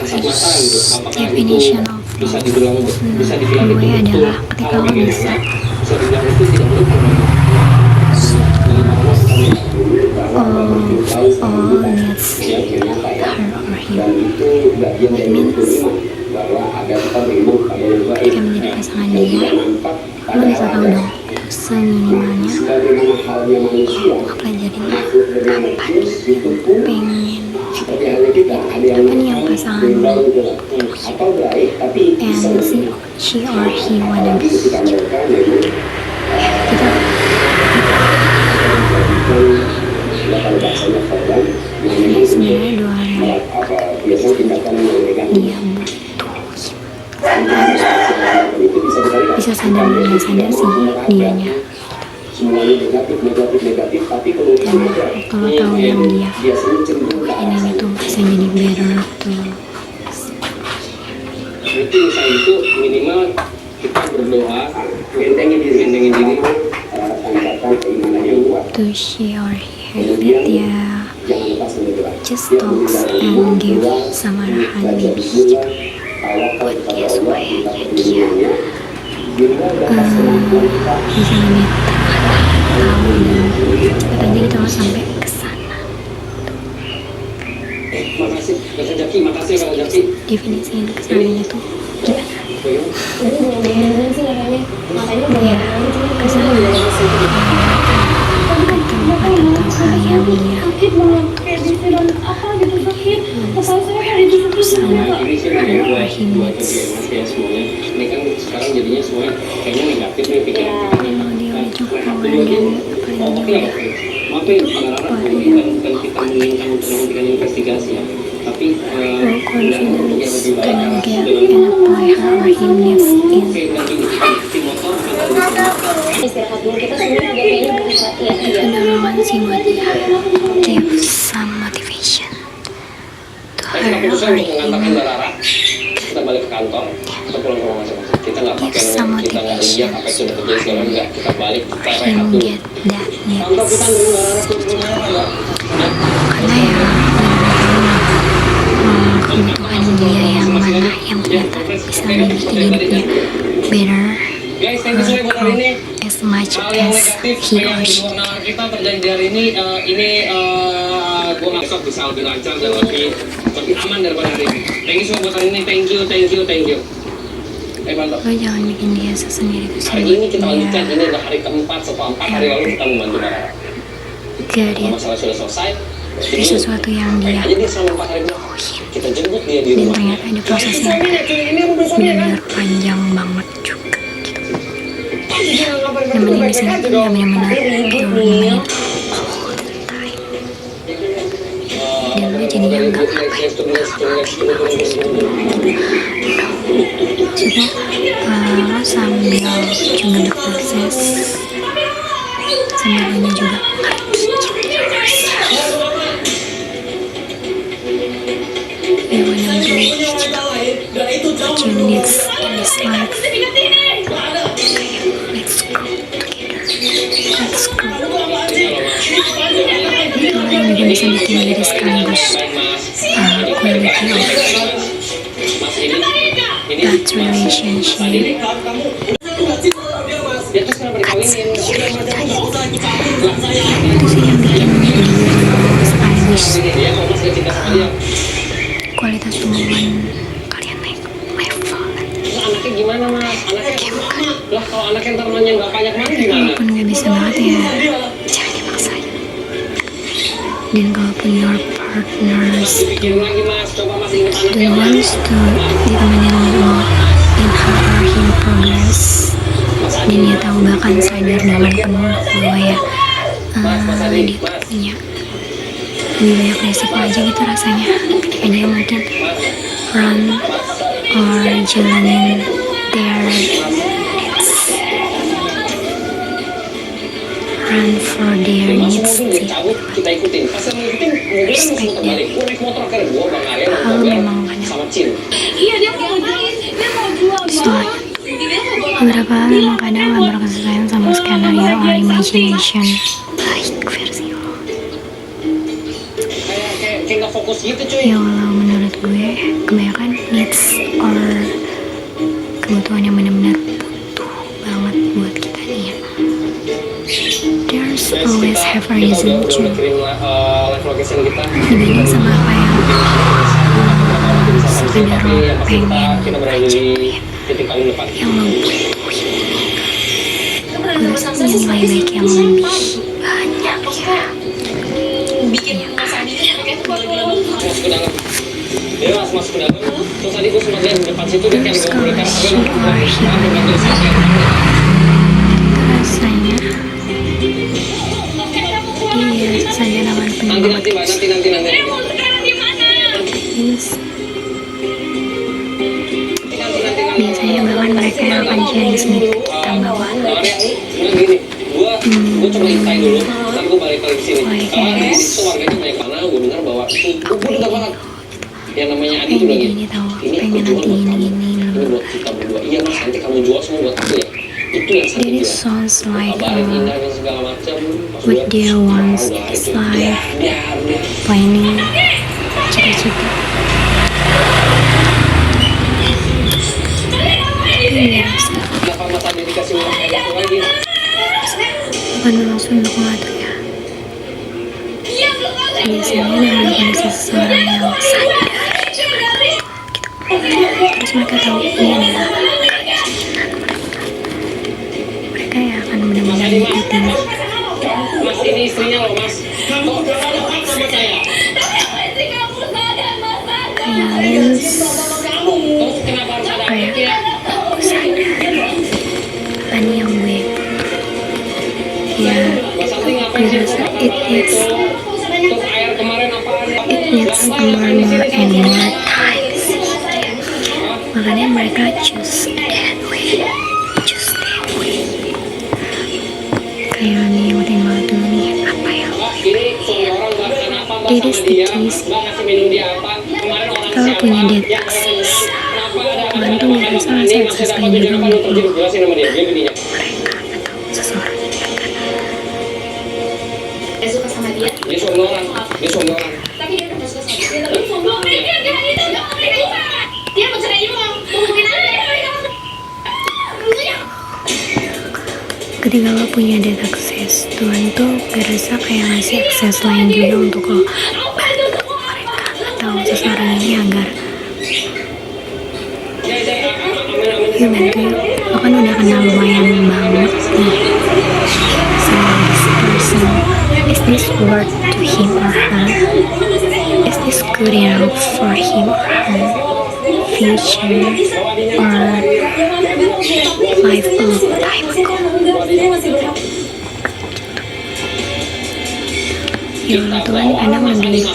definition of love gue adalah ketika lo bisa all needs her or him. That means ketika menjadi pasangan dia, lo bisa tahu dong seminimalnya lo pelajarin apa dia pengen, apa nih yang pasangan lo and she or he wanna be. Kita ini sebenarnya doa yang dia bisa sadar dan gak sadar sih dianya. Dan kalau tahu yang dia ini tuh bisa jadi better tuh. Itu minimal kita berdoa bentengin diri to she or he that dia just talks and give some arahan maybe buat dia supaya dia bisa lebih tahu dan cepet aja gitu loh sampai kesana. Definisiin kesananya tuh gimana? Ya, kesana atau yang dia sama Archimedes. Ini kan sekarang jadinya semuanya kayaknya negatif nih pikiran. Kalau dia udah cukup dan apa yang dia udah bukan kita menginginkan untuk melakukan investigasi ya, tapi confidence can get and apply her or him needs in. Pedorongan sih buat dia, give some motivation to her or him. Kita balik ke kantor, kita pulang ke rumah masing-masing. Kita nggak pakai, kita nggak lihat apa yang sudah terjadi sekarang, nggak, kita balik kita rehat dulu. Kantor kita karena ya kebutuhan dia yang mana yang ternyata bisa memiliki hidupnya better as much as he or she. Kita terjadi hari ini gue besok bisa lebih lancar dan lebih aman daripada hari ini. Thank you semua buat hari ini, thank you. Mantap. Lo jangan bikin dia sendiri tuh Hari ini kita lanjutkan, ini adalah hari keempat setelah 4 hari lalu kita membantu Rara. Jadi masalah sudah selesai. ada sesuatu yang dia kita jemput dia di dan rumah. ternyata ada proses yang benar-benar panjang banget juga gitu. Nemenin di sana tuh ya benar-benar nemenin dan lo jadinya nggak ngapain maksudnya lo sambil juga berproses sambil ini juga you wanna do what you need in this life. Let's grow together. Let's grow together. Itulah yang juga bisa bikin diri sekaligus quality of that relationship. Itu sih yang bikin stylish. Kualitas hubungan kalian naik level. Anaknya gimana mas? Anaknya lah kalau anaknya ntar nanya nggak banyak mana gimana? Kalaupun nggak bisa banget ya jangan dipaksain. Dan kalaupun your partners Pikirin lagi mas, coba mas ingat the anaknya. ones to ditemenin lo in her or him progress, dan dia tahu bahkan sadar dengan penuh bahwa ya dia tuh punya lebih banyak resiko aja gitu rasanya ketika dia mungkin run or jalanin their needs, run for their needs sih. Kita ikutin. Pas ngikutin mobil Respect muter balik. Gue naik motor akhirnya gue bang Arya Hal memang kadang sama Cin. Iya dia mau jual. beberapa hal memang kadang gak berkesesuaian sama skenario or imagination baik versi lo. Kayak nggak fokus Gitu cuy. Ya walau menurut gue kebanyakan needs or kebutuhan yang benar-benar butuh banget buat kita nih ya. There's always have a reason to dibanding sama apa yang sekedar lo pengen aja ya. Yang lo butuhin gue rasa punya nilai baik yang lebih banyak ya. Bikin masalah ini kayak tuh kalau Masuk ke dalam. Dia masuk ke dalam. Terus tadi gue sempat lihat di depan situ dia kayak ngomong mereka rasanya iya rasanya nawan penuh nanti mbak nanti mau sekarang di mana? Yes. Biasanya bahkan mereka yang akan sharing sendiri ke kita bahwa gini gue coba intai dulu ntar gue balik lagi sini karena itu warganya banyak karena gue dengar bahwa gue udah banget yang namanya Adi tuh lagi ini tahu ini pengen aku jual nanti buat ini kamu ini buat kita berdua iya mas nanti kamu jual semua buat aku ya itu yang sakit This jual sounds like kabarin indah dan segala macam what dear wants is like planning cita-cita. Ini biasa kenapa mas Adi dikasih uang kayak gitu lagi bukan langsung untuk ngatur ya. Biasanya dengan kondisi seseorang yang sadar terus mereka tahu ini adalah mereka yang akan benar-benar ngikutin mas ini istrinya loh mas kok sama saya kayak terus kenapa harus ada kayak anak ya aku sadar apa nih yang gue ya mas Adi ngapain gue sih rasa it needs terus air kemarin apaan more and more times. Makanya mereka choose that way. Kayak ngikutin banget dulu nih apa yang ini semua orang nggak kenapa mbak That is sama the dia case. mbak ngasih minum dia apa kemarin orang Kalau siapa punya date yang access, kenapa ada Gantung apa dari apa salah ini satu maksud apa lain tujuan juga apa lu untuk terjadi jelasin sama dia begininya mereka atau seseorang yang mereka Dia suka sama dia, dia suami orang tapi dia udah suka sama dia. Tapi sombong mereka, dia itu nggak mereka juga. Dia mau cerai juga, mau mungkin aja mereka. ketika lo punya date access, Tuhan tuh gak rasa kayak ngasih akses lain juga untuk lo bantu mereka atau seseorang ini agar ya bantu lo kan udah kenal lumayan banget nih sama this person. Is this worth to him or her? Is this good enough for him or her future or life a long time ago? Ya Allah Tuhan kadang lebih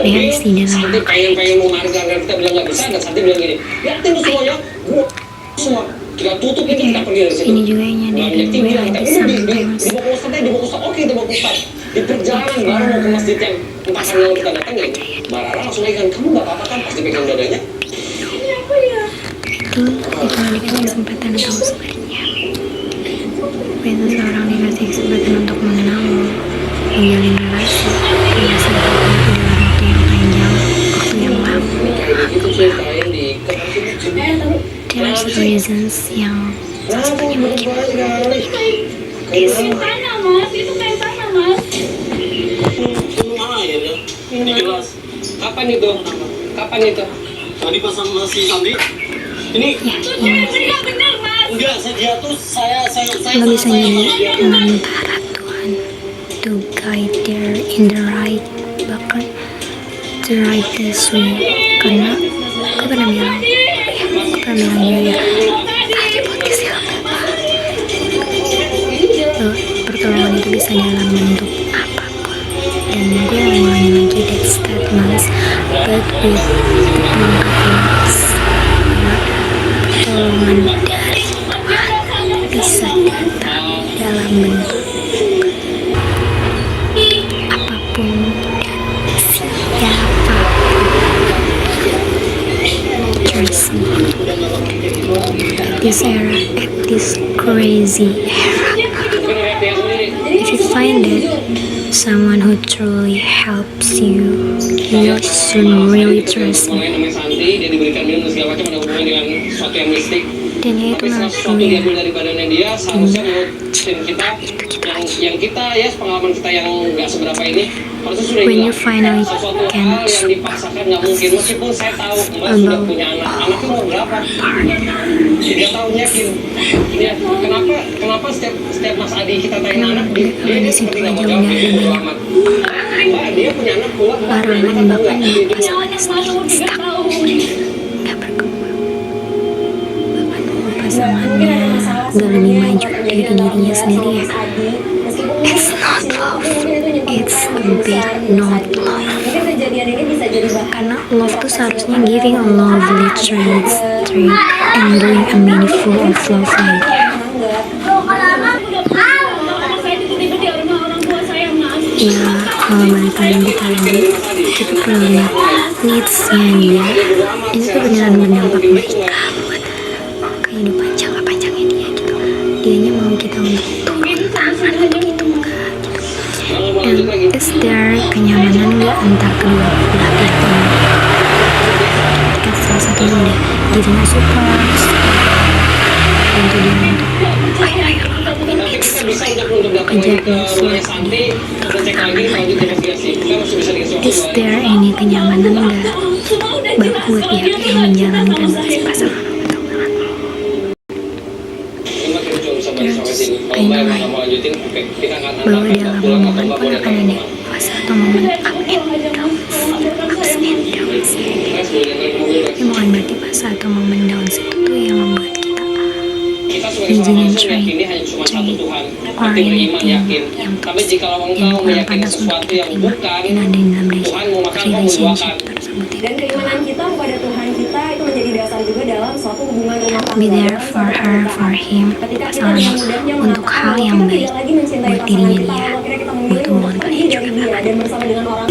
realistis dalam Santi pengen mau narik harga kita bilang nggak bisa dan Santi bilang gini liatin lu semua ya gua semua kita tutup ini kita pergi dari sini ini juga yang nyadarin gue lagi sampai mas di bawah ustadz di bawah ustadz oke di bawah ustadz di perjalanan baru mau ke masjid yang entah kali yang kita datengin Barara langsung pegang kamu nggak apa-apa kan pasti pegang dadanya itu kalau dikasih kesempatan tahu sebenarnya begitu seorang dikasih kesempatan untuk mengenal lo menjalin relasi relasi itu dalam waktu yang panjang waktu yang lama kayak gitu sih kain diikat there are reasons yang salah satunya mungkin Itu kayak tanah mas, itu kayak tanah mas. ini jelas kapan itu Tadi pas sama si Sandi, ini ya Itu ini nggak benar mas. enggak, dia tuh saya lo bisa jadi antara Tuhan to guide there in the right bahkan the rightest way karena aku pernah bilang juga tadi podcast yang lo pertolongan itu bisa dalam bentuk apapun dan gue ngulangi lagi that statements but with pelengkapnya pertolongan dari Tuhan bisa datang dalam bentuk apapun dan siapapun. Trust me. At this era, at this crazy era, if you find it, someone who truly helps you You should really trust me. Namanya Santi, dia diberikan minum dan segala macam ada hubungan dengan sesuatu yang mistik. Dan ya itu Tapi menurutku sesuatu ya, diambil dari badannya dia seharusnya menurut tim kita yang kita ya pengalaman kita yang nggak seberapa ini harusnya sudah when you hilang. finally Sesuatu can hal yang dipaksakan nggak mungkin meskipun saya tahu Mbak sudah punya anaknya umur berapa 3 tahun yakin ya kenapa setiap Mas Adi kita tanya anak dia seperti nggak mau jawab dia bodo amat. Mbak dia punya anak keluar larangan bapaknya pasangannya sendiri stuck, nggak berkembang. Bapak nunggu pasangannya gak lebih maju dari dirinya sendiri ya. It's not love, it's a bit not love. Karena love tuh seharusnya giving a lovely traits and doing a meaningful of love lainnya. Ya, kalau balik lagi tadi, kita perlu lihat needs-nya dia. Ini tuh beneran berdampak buat kita, buat kehidupan jangka panjangnya dia gitu. Dianya mau kita untuk turun tangan untuk itu enggak gitu. And is there kenyamanan nggak antar kedua belah pihak? Ketika salah satunya udah giving us support, bantu dia untuk ayo lakuin Tapi kita bisa itu. untuk datang lagi ke rumahnya Santi kita cek lagi lanjut investigasi kita masih bisa dikasih waktu Is there any kenyamanan nggak buat pihak yang menjalankan si pasangan atau enggak? Cuma kita cuma bisa balik sampai sini kalau I Mbak know emang nggak mau lanjutin oke kita akan bahwa antar dalam pulang atau momen Mbak pun boleh akan ada fase atau momen up and downs, ups and downs. Mas boleh antar ke mobil Mas. Ya bukan berarti fase atau momen downs itu tuh yang membuat kita Kita sebagai seorang izinin manusia trait meyakini hanya cuma satu Tuhan or arti beriman anything yakin yang tapi jika yang engkau kurang meyakini pantas untuk sesuatu kita yang terima bukan dan ada di dalam Tuhan mau makan kau relationship menduakan tersebut Dan keimanan kita kepada Tuhan kita itu menjadi dasar juga dalam suatu hubungan rumah tangga. be there for her, for him, Ketika kita pasangannya dengan mudahnya untuk mengatakan hal bahwa yang kita baik tidak lagi mencintai buat pasangan dirinya kita, dia, lalu akhirnya kita buat memilih hubungan untuk kalian pergi juga dari dia dan bersama dengan orang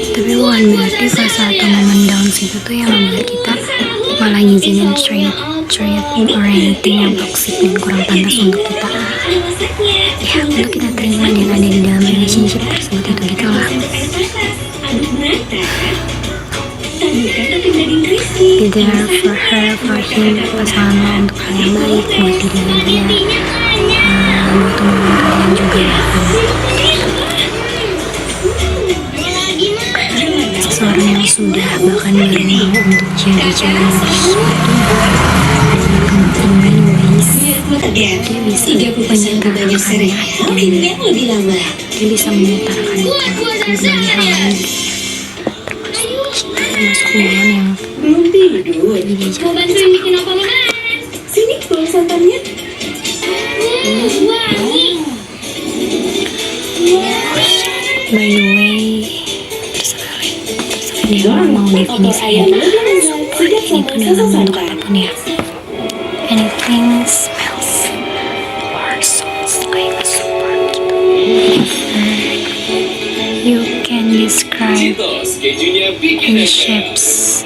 tapi bukan berarti fase atau momen downs itu tuh yang membuat kita malah ngizinin trait or anything yang toxic dan kurang pantas untuk kita ya untuk kita terima dan ada di dalam relationship tersebut itu gitu lah. Be there for her, for him, pasangan lo untuk hal yang baik buat dirinya dia, buat hubungan kalian juga ya. Seseorang yang sudah bahkan baru mau untuk jadi sesuatu in many ways, dia bisa menyatakan dia bisa menyatakan itu ke berbagai hal lain termasuk hubungan yang belum tidur. lagi diajak. Mau bantuin bikin apa Mas? Sini bawa santannya. By the way, terserah dia mau definisiin ini tuh dalam bentuk apapun ya. Anything smells or smells like a support gitu. You can describe in shapes.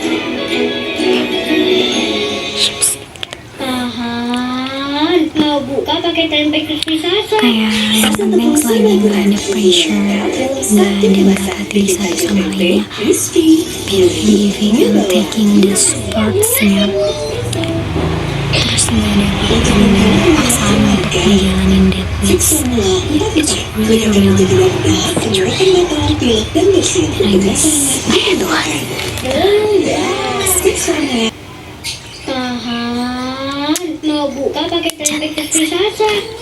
Tahan, mau buka pakai tempe crispy saja. Kayak yang penting selagi nggak ada pressure, nggak ada berat hati satu sama lainnya, giving and taking the supportsnya, terus nggak ada paksaan untuk menjalanin that needs. It's really I guess Tuhan. Tahan, mau buka pakai tempe crispy saja.